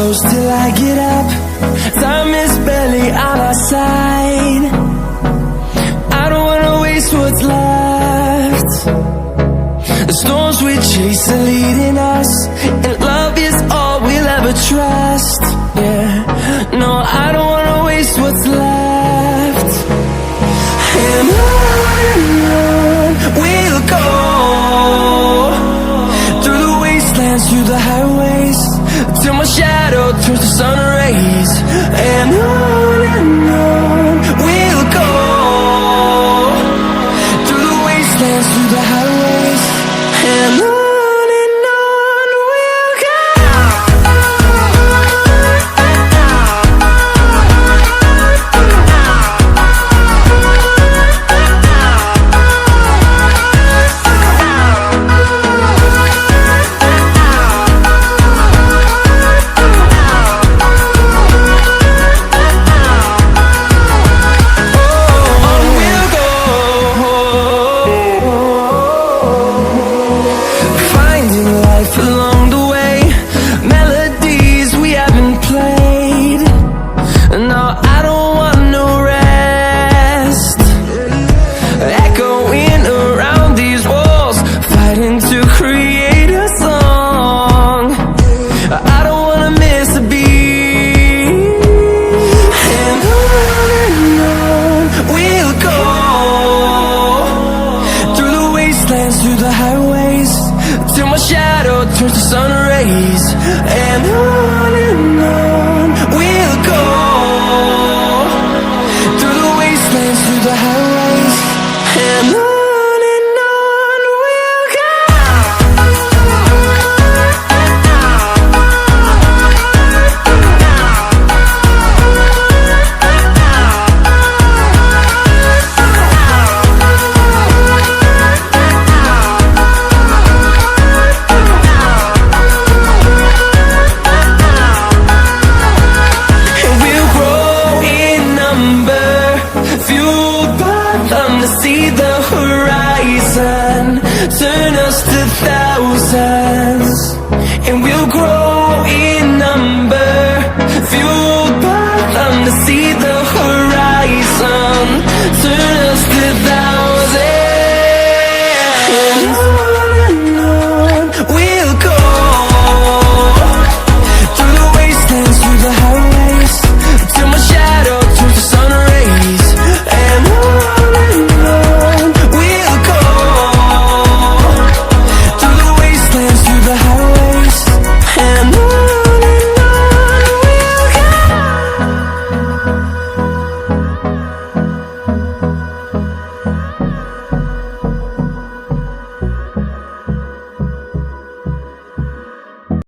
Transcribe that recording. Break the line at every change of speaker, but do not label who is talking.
close till I get up. Time is barely on our side. I don't wanna waste what's left. The storms we chase are leading us, and love is all we'll ever trust. Yeah, no, I don't